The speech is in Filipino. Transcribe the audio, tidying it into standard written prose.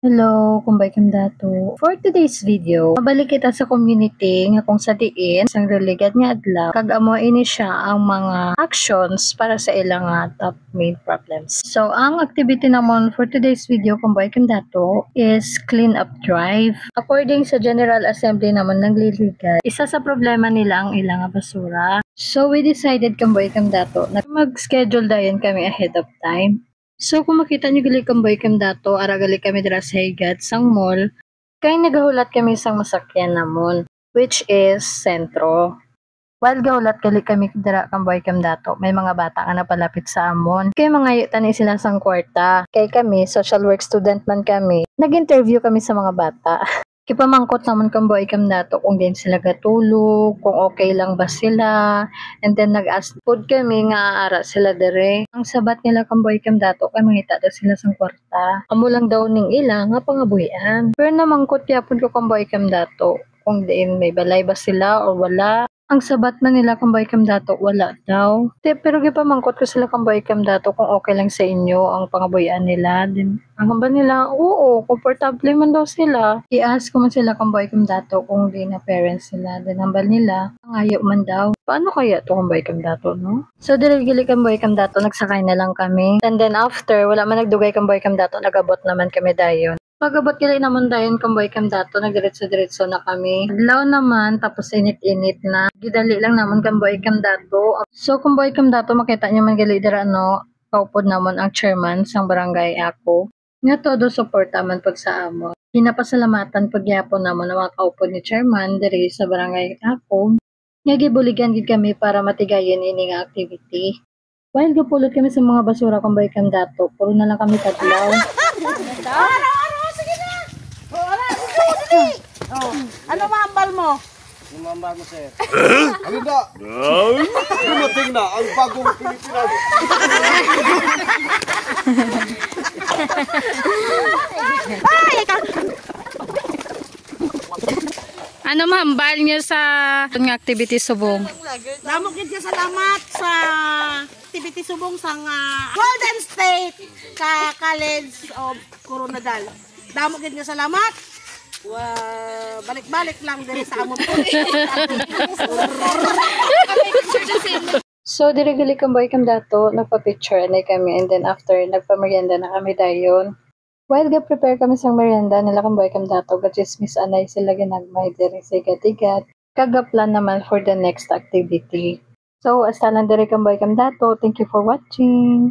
Hello, kumbay kam dato. For today's video, mabalik kita sa community nga kung sa diin sang religad nga adlaw kag amo ini siya ang mga actions para sa ilang top main problems. So ang activity namon for today's video kumbay kam dato is clean up drive. According sa General Assembly namon ng liligad, isa sa problema nila ang ilang basura. So we decided kumbay kam dato na mag-schedule dayon kami ahead of time. So kung makita niyo gali kamboy kam dato, ara gali kami dira sa higat sang mall, kay nagahulat kami sang masakyan namon, which is sentro. While gahulat gali kami dira kamboy kam dato, may mga bata nga napalapit sa amon. Kay mga tani sila sang kwarta. Kay kami, social work student man kami, nag-interview kami sa mga bata. Kipamangkot naman kamboy kam dato kung din sila gatulog, kung okay lang ba sila, and then nag-ask food kami nga ara sila dere. Ang sabat nila kamboy kam dato kay mangita daw sila sang kwarta. Amo lang daw ning ila nga pangabuhian. Pero namangkot yapon ko kamboy kam dato kung diin may balay ba sila o wala. Ang sabat man nila kamboy kam dato wala daw. Pero gipamangkot ko sila kamboy kam dato kung okay lang sa inyo ang pangabuhian nila. Then ang hamba nila, oo, komportable man daw sila. I-ask ko man sila kamboy kam dato kung di na parents sila. Then hambal nila, ngayo man daw. Paano kaya to kamboy kam dato, no? So dili kamboy kam dato, nagsakay na lang kami. And then after, wala man nagdugay kamboy kam dato, nagabot naman kami dayon. Pagabot kila naman dayon kamboy kam dato, nagdiretso-diretso na kami. Adlaw naman, tapos init-init na. Gidali lang naman kamboy kam dato. So kamboy kam dato, makita niyo man gali dira no, kaupod naman ang chairman sang barangay ako. Nga todo suporta man pag sa amon. Hinapasalamatan pagyapon namon ang mga kaupod ni chairman diri sa barangay ako. Nga gibuligan gid kami para matigayon ini nga activity. While gapulot kami sa mga basura kamboy kam dato, puro na lang kami kadlaw. Oh, ano mahambal mo? Yung mahambal mo, sir. Ano na? Dumating na ang bagong Pilipinas. Ano mahambal niyo sa activity subong? Namukid ka salamat sa activity subong sang Golden State College of Coronadal. Namukid nga salamat. Balik-balik lang din sa amon. So, diri kamboy kam dato, nagpa-picture na kami, and then after, nagpa-merienda na kami dayon. While prepare kami sa merienda, nila kamboy kam dato, gachismis anay sila ginagmay diri sa igat-igat. Kagaplan naman for the next activity. So, hasta lang diri kamboy kam dato. Thank you for watching.